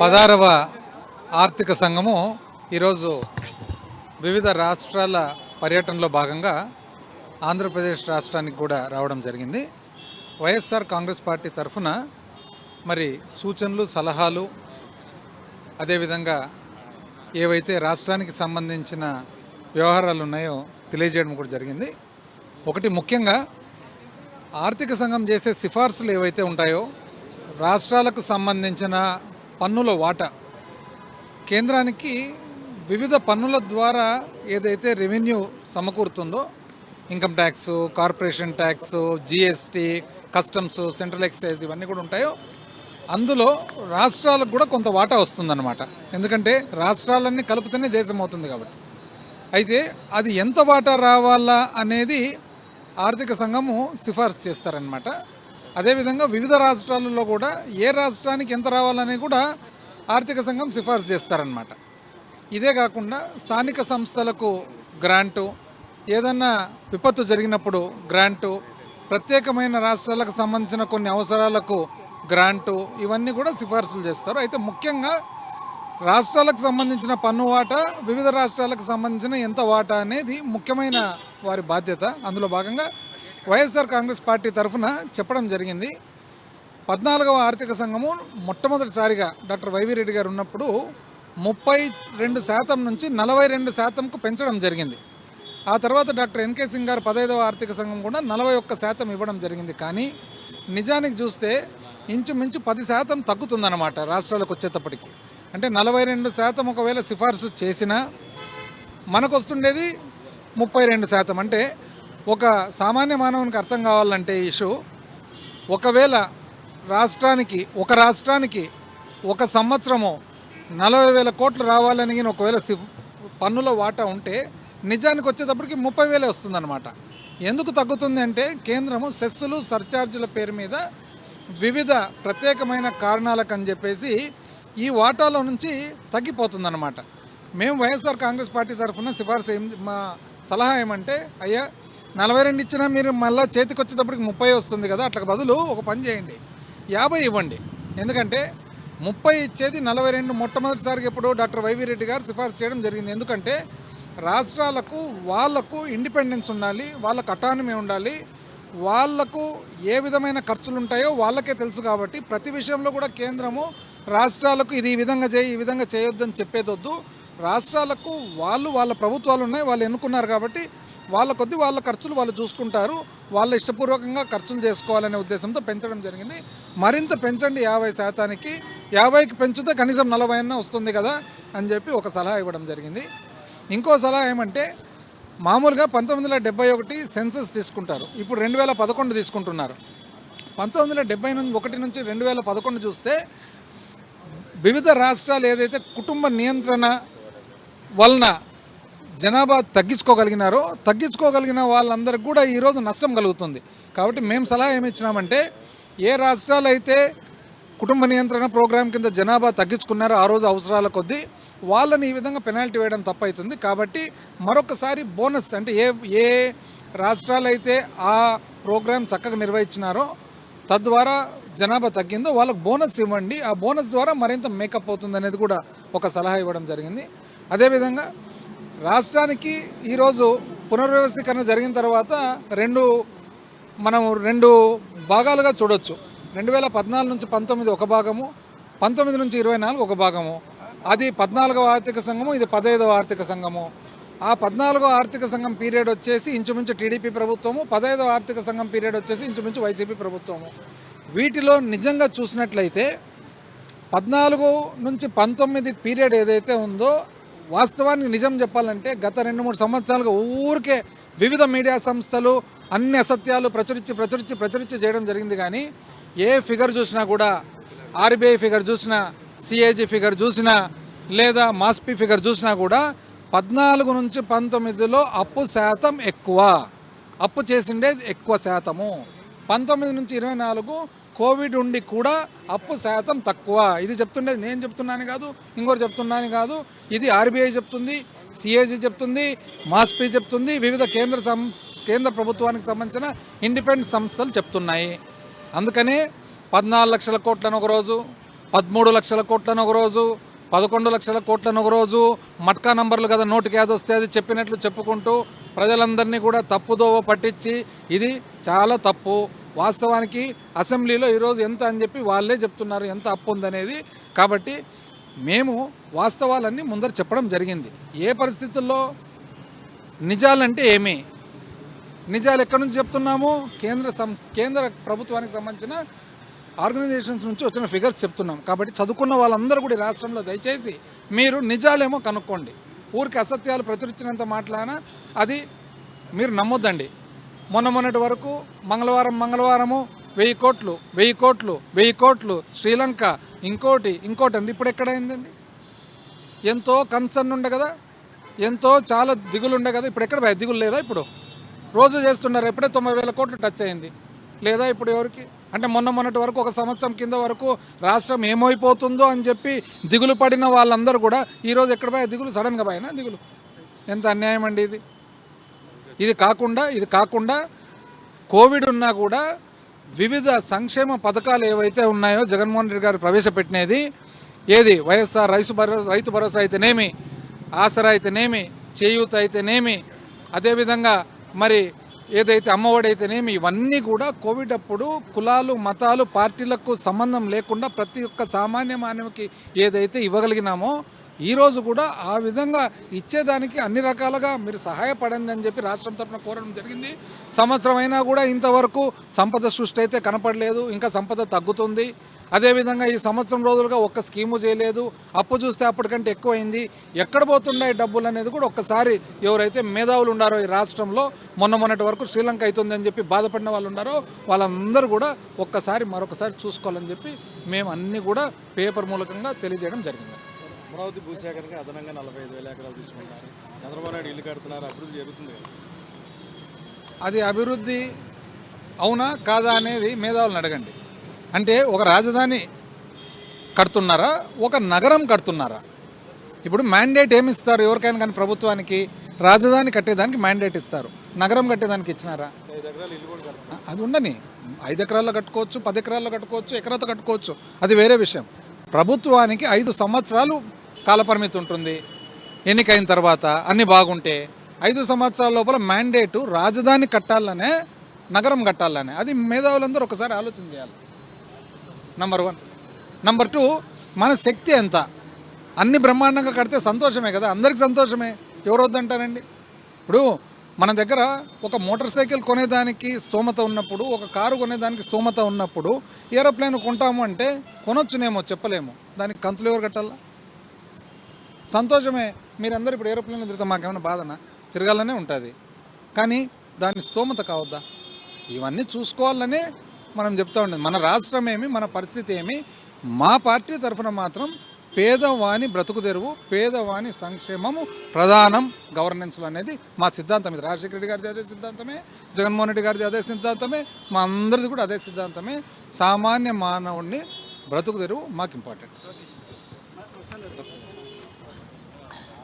16వ ఆర్థిక సంఘము ఈరోజు వివిధ రాష్ట్రాల పర్యటనలో భాగంగా ఆంధ్రప్రదేశ్ రాష్ట్రానికి కూడా రావడం జరిగింది. వైఎస్ఆర్ కాంగ్రెస్ పార్టీ తరఫున మరి సూచనలు, సలహాలు, అదేవిధంగా ఏవైతే రాష్ట్రానికి సంబంధించిన వ్యవహారాలు ఉన్నాయో తెలియజేయడం కూడా జరిగింది. ఒకటి ముఖ్యంగా ఆర్థిక సంఘం చేసే సిఫార్సులు ఏవైతే ఉంటాయో రాష్ట్రాలకు సంబంధించిన పన్నుల వాటా కేంద్రానికి వివిధ పన్నుల ద్వారా ఏదైతే రెవెన్యూ సమకూరుతుందో income tax, corporation tax, GST, customs, central excise ఇవన్నీ కూడా ఉంటాయో అందులో రాష్ట్రాలకు కూడా కొంత వాటా వస్తుందన్నమాట. ఎందుకంటే రాష్ట్రాలన్నీ కలిపితేనే దేశం అవుతుంది కాబట్టి. అయితే అది ఎంత వాటా రావాలా అనేది ఆర్థిక సంఘము సిఫార్సు చేస్తారనమాట. అదేవిధంగా వివిధ రాష్ట్రాలలో కూడా ఏ రాష్ట్రానికి ఎంత రావాలని కూడా ఆర్థిక సంఘం సిఫార్సు చేస్తారనమాట. ఇదే కాకుండా స్థానిక సంస్థలకు గ్రాంటు, ఏదన్నా విపత్తు జరిగినప్పుడు గ్రాంటు, ప్రత్యేకమైన రాష్ట్రాలకు సంబంధించిన కొన్ని అవసరాలకు గ్రాంటు, ఇవన్నీ కూడా సిఫార్సులు చేస్తారు. అయితే ముఖ్యంగా రాష్ట్రాలకు సంబంధించిన పన్ను వాటా, వివిధ రాష్ట్రాలకు సంబంధించిన ఎంత వాటా అనేది ముఖ్యమైన వారి బాధ్యత. అందులో భాగంగా వైఎస్ఆర్ కాంగ్రెస్ పార్టీ తరఫున చెప్పడం జరిగింది. 14వ ఆర్థిక సంఘము మొట్టమొదటిసారిగా డాక్టర్ వైవి రెడ్డి గారు ఉన్నప్పుడు 32% నుంచి 42%కు పెంచడం జరిగింది. ఆ తర్వాత డాక్టర్ ఎన్కే సింగ్ గారు 15వ ఆర్థిక సంఘం కూడా 41% ఇవ్వడం జరిగింది. కానీ నిజానికి చూస్తే ఇంచుమించు 10% తగ్గుతుందన్నమాట రాష్ట్రాలకు వచ్చేటప్పటికి. అంటే 42% ఒకవేళ సిఫార్సు చేసినా మనకు వస్తుండేది 32%. అంటే ఒక సామాన్య మానవునికి అర్థం కావాలంటే ఇష్యూ, ఒకవేళ ఒక రాష్ట్రానికి ఒక సంవత్సరము 40,000 కోట్లు రావాలని ఒకవేళ పన్నుల వాటా ఉంటే నిజానికి వచ్చేటప్పటికి 30,000 వస్తుందన్నమాట. ఎందుకు తగ్గుతుంది అంటే కేంద్రము సెస్సులు, సర్ఛార్జీల పేరు మీద వివిధ ప్రత్యేకమైన కారణాలకు అని చెప్పేసి ఈ వాటాలో నుంచి తగ్గిపోతుందన్నమాట. మేము వైఎస్ఆర్ కాంగ్రెస్ పార్టీ తరఫున సిఫార్సు మా సలహా ఏమంటే, అయ్యా 42 ఇచ్చినా మీరు మళ్ళీ చేతికి వచ్చేటప్పటికి 30 వస్తుంది కదా, అట్లా బదులు ఒక పని చేయండి, 50 ఇవ్వండి. ఎందుకంటే 30 ఇచ్చేది 42 మొట్టమొదటిసారిగా ఎప్పుడు డాక్టర్ వైవి రెడ్డి గారు సిఫార్సు చేయడం జరిగింది. ఎందుకంటే రాష్ట్రాలకు వాళ్లకు ఇండిపెండెన్స్ ఉండాలి, వాళ్ళకు అటానమీ ఉండాలి, వాళ్లకు ఏ విధమైన ఖర్చులు ఉంటాయో వాళ్ళకే తెలుసు. కాబట్టి ప్రతి విషయంలో కూడా కేంద్రము రాష్ట్రాలకు ఇది ఈ విధంగా చేయి, ఈ విధంగా చేయొద్దని చెప్పేదొద్దు. రాష్ట్రాలకు వాళ్ళ ప్రభుత్వాలు ఉన్నాయి, వాళ్ళు ఎన్నుకున్నారు కాబట్టి వాళ్ళ కొద్ది వాళ్ళ ఖర్చులు వాళ్ళు చూసుకుంటారు, వాళ్ళ ఇష్టపూర్వకంగా ఖర్చులు చేసుకోవాలనే ఉద్దేశంతో పెంచడం జరిగింది. మరింత పెంచండి 50%కి, 50కి పెంచితే కనీసం 40 అన్నా వస్తుంది కదా అని చెప్పి ఒక సలహా ఇవ్వడం జరిగింది. ఇంకో సలహా ఏమంటే, మామూలుగా 1971 సెన్సస్ తీసుకుంటారు, ఇప్పుడు 2011 తీసుకుంటున్నారు. 1971 నుంచి 2011 చూస్తే వివిధ రాష్ట్రాలు ఏదైతే కుటుంబ నియంత్రణ వలన జనాభా తగ్గించుకోగలిగిన వాళ్ళందరికీ కూడా ఈరోజు నష్టం కలుగుతుంది. కాబట్టి మేము సలహా ఏమి ఇచ్చినామంటే, ఏ రాష్ట్రాలు అయితే కుటుంబ నియంత్రణ ప్రోగ్రాం కింద జనాభా తగ్గించుకున్నారో ఆ రోజు అవసరాల కొద్దీ వాళ్ళని ఈ విధంగా పెనాల్టీ వేయడం తప్పవుతుంది. కాబట్టి మరొకసారి బోనస్, అంటే ఏ రాష్ట్రాలు అయితే ఆ ప్రోగ్రాం చక్కగా నిర్వహించినారో తద్వారా జనాభా తగ్గిందో వాళ్ళకు బోనస్ ఇవ్వండి, ఆ బోనస్ ద్వారా మరింత మేకప్ అవుతుంది అనేది కూడా ఒక సలహా ఇవ్వడం జరిగింది. అదేవిధంగా రాష్ట్రానికి ఈరోజు పునర్వ్యవస్థీకరణ జరిగిన తర్వాత మనం రెండు భాగాలుగా చూడొచ్చు. 2014 నుంచి 19 ఒక భాగము, 19 నుంచి 24 ఒక భాగము. అది 14వ ఆర్థిక సంఘము, ఇది 15వ ఆర్థిక సంఘము. ఆ 14వ ఆర్థిక సంఘం పీరియడ్ వచ్చేసి ఇంచుమించు టీడీపీ ప్రభుత్వము, 15వ ఆర్థిక సంఘం పీరియడ్ వచ్చేసి ఇంచుమించు వైసీపీ ప్రభుత్వము. వీటిలో నిజంగా చూసినట్లయితే 14 నుంచి 19 పీరియడ్ ఏదైతే ఉందో, వాస్తవానికి నిజం చెప్పాలంటే గత 2-3 సంవత్సరాలుగా ఊరికే వివిధ మీడియా సంస్థలు అన్ని అసత్యాలు ప్రచురించి చేయడం జరిగింది. కానీ ఏ ఫిగర్ చూసినా కూడా, ఆర్బీఐ ఫిగర్ చూసినా, సిఏజీ ఫిగర్ చూసినా, లేదా మాస్పీ ఫిగర్ చూసినా కూడా 14 నుంచి 19లో అప్పు శాతం ఎక్కువ, అప్పు చేసిండేది ఎక్కువ శాతము. 19 నుంచి 24 కోవిడ్ ఉండి కూడా అప్పు శాతం తక్కువ. ఇది చెప్తుండేది నేను చెప్తున్నాను కాదు, ఇంకోటి చెప్తున్నాను కాదు, ఇది ఆర్బీఐ చెప్తుంది, సిఏజీ చెప్తుంది, మాస్పీ చెప్తుంది, వివిధ కేంద్ర ప్రభుత్వానికి సంబంధించిన ఇండిపెండెంట్ సంస్థలు చెప్తున్నాయి. అందుకనే 14 లక్షల కోట్లను ఒకరోజు, 13 లక్షల కోట్లను ఒక రోజు, 11 లక్షల కోట్లను ఒక రోజు, మట్కా నంబర్లు కదా నోటికి ఏది వస్తే అది చెప్పినట్లు చెప్పుకుంటూ ప్రజలందరినీ కూడా తప్పుదోవ పట్టించి ఇది చాలా తప్పు. వాస్తవానికి అసెంబ్లీలో ఈరోజు ఎంత అని చెప్పి వాళ్ళే చెప్తున్నారు ఎంత అప్పు ఉందనేది. కాబట్టి మేము వాస్తవాలన్నీ ముందర చెప్పడం జరిగింది. ఏ పరిస్థితుల్లో నిజాలంటే ఏమి, నిజాలు ఎక్కడి నుంచి చెప్తున్నాము, కేంద్ర ప్రభుత్వానికి సంబంధించిన ఆర్గనైజేషన్స్ నుంచి వచ్చిన ఫిగర్స్ చెప్తున్నాం. కాబట్టి చదువుకున్న వాళ్ళందరూ కూడా ఈ రాష్ట్రంలో దయచేసి మీరు నిజాలేమో కనుక్కోండి. ఊరికి అసత్యాలు ప్రచురించినంత మాట్లాడినా అది మీరు నమ్మొద్దండి. మొన్నటి వరకు మంగళవారము 1000 కోట్లు శ్రీలంక ఇంకోటి అండి. ఇప్పుడు ఎక్కడైందండి? ఎంతో కన్సర్న్ ఉండే కదా, ఎంతో చాలా దిగులు ఉండే కదా, ఇప్పుడు ఎక్కడ దిగులు లేదా? ఇప్పుడు రోజు చేస్తున్నారు. ఎప్పుడే 90,000 కోట్లు టచ్ అయింది లేదా ఇప్పుడు ఎవరికి? అంటే మొన్నటి వరకు ఒక సంవత్సరం కింద వరకు రాష్ట్రం ఏమైపోతుందో అని చెప్పి దిగులు పడిన వాళ్ళందరూ కూడా ఈరోజు ఎక్కడ పోయా దిగులు? సడన్గా పోయినా దిగులు. ఎంత అన్యాయం అండి ఇది. ఇది కాకుండా కోవిడ్ ఉన్నా కూడా వివిధ సంక్షేమ పథకాలు ఏవైతే ఉన్నాయో జగన్మోహన్ రెడ్డి గారు ప్రవేశపెట్టినది ఏది, వైఎస్ఆర్ రైతు భరోసా అయితేనేమి, ఆసరా అయితేనేమి, చేయూత అయితేనేమి, అదేవిధంగా మరి ఏదైతే అమ్మఒడి అయితేనేమి, ఇవన్నీ కూడా కోవిడ్ అప్పుడు కులాలు మతాలు పార్టీలకు సంబంధం లేకుండా ప్రతి ఒక్క సామాన్య మానవుకి ఏదైతే ఇవ్వగలిగినామో ఈరోజు కూడా ఆ విధంగా ఇచ్చేదానికి అన్ని రకాలుగా మీరు సహాయపడండి అని చెప్పి రాష్ట్రం తరఫున కోరడం జరిగింది. సంవత్సరం అయినా కూడా ఇంతవరకు సంపద సృష్టి అయితే కనపడలేదు, ఇంకా సంపద తగ్గుతుంది. అదేవిధంగా ఈ సంవత్సరం రోజులుగా ఒక్క స్కీము చేయలేదు. అప్పు చూస్తే అప్పటికంటే ఎక్కువైంది. ఎక్కడ పోతున్నాయి డబ్బులు అనేది కూడా ఒక్కసారి ఎవరైతే మేధావులు ఉన్నారో ఈ రాష్ట్రంలో మొన్నటి వరకు శ్రీలంక అవుతుందని చెప్పి బాధపడిన వాళ్ళు ఉన్నారో వాళ్ళందరూ కూడా మరొకసారి చూసుకోవాలని చెప్పి మేము అన్నీ కూడా పేపర్ మూలకంగా తెలియజేయడం జరిగింది. అమరావతి భూసేకరణకి అదనంగా 45,000 ఎకరాలు తీసుకుంటారు. చంద్రబాబు నాయుడు ఇల్లు కడుతున్నారు, అభివృద్ధి జరుగుతుంది కదా. అది అభివృద్ధి అవునా కాదా అనేది మేధావులను అడగండి. అంటే ఒక రాజధాని కడుతున్నారా, ఒక నగరం కడుతున్నారా? ఇప్పుడు మ్యాండేట్ ఏమి ఇస్తారు ఎవరికైనా కానీ ప్రభుత్వానికి? రాజధాని కట్టేదానికి మ్యాండేట్ ఇస్తారు, నగరం కట్టేదానికి ఇచ్చినారా? 5 ఎకరాలు ఇల్లు కూడా కడతారు. అది ఉండని 5 ఎకరాల్లో కట్టుకోవచ్చు, 10 ఎకరాల్లో కట్టుకోవచ్చు, ఎకరాతో కట్టుకోవచ్చు, అది వేరే విషయం. ప్రభుత్వానికి 5 సంవత్సరాలు కాలపరిమితి ఉంటుంది. ఎన్నికైన తర్వాత అన్నీ బాగుంటే 5 సంవత్సరాల లోపల మ్యాండేటు రాజధాని కట్టాలనే, నగరం కట్టాలనే. అది మేధావులందరూ ఒకసారి ఆలోచన చేయాలి. నంబర్ 1. నంబర్ 2, మన శక్తి ఎంత? అన్ని బ్రహ్మాండంగా కడితే సంతోషమే కదా, అందరికి సంతోషమే, ఎవరు వద్దంటారండి? ఇప్పుడు మన దగ్గర ఒక మోటార్ సైకిల్ కొనేదానికి స్తోమత ఉన్నప్పుడు, ఒక కారు కొనేదానికి స్తోమత ఉన్నప్పుడు ఏరోప్లేన్ కొంటాము అంటే కొనొచ్చునేమో, చెప్పలేము. దానికి కంతులు ఎవరు కట్టాలా? సంతోషమే. మీరందరూ ఇప్పుడు ఏరోప్లేన్లో తిరిగితే మాకేమైనా బాధనా? తిరగాలనే ఉంటుంది. కానీ దాని స్తోమత కావద్దా? ఇవన్నీ చూసుకోవాలనే మనం చెప్తా ఉండేది. మన రాష్ట్రం ఏమి, మన పరిస్థితి ఏమి, మా పార్టీ తరఫున మాత్రం పేదవాని బ్రతుకు తెరువు, పేదవాని సంక్షేమము ప్రధానం గవర్నెన్స్లో అనేది మా సిద్ధాంతం. ఇది రాజశేఖర రెడ్డి గారిది అదే సిద్ధాంతమే, జగన్మోహన్ రెడ్డి గారిది అదే సిద్ధాంతమే, మా అందరిది కూడా అదే సిద్ధాంతమే. సామాన్య మానవుడిని బ్రతుకు తెరువు మాకు ఇంపార్టెంట్.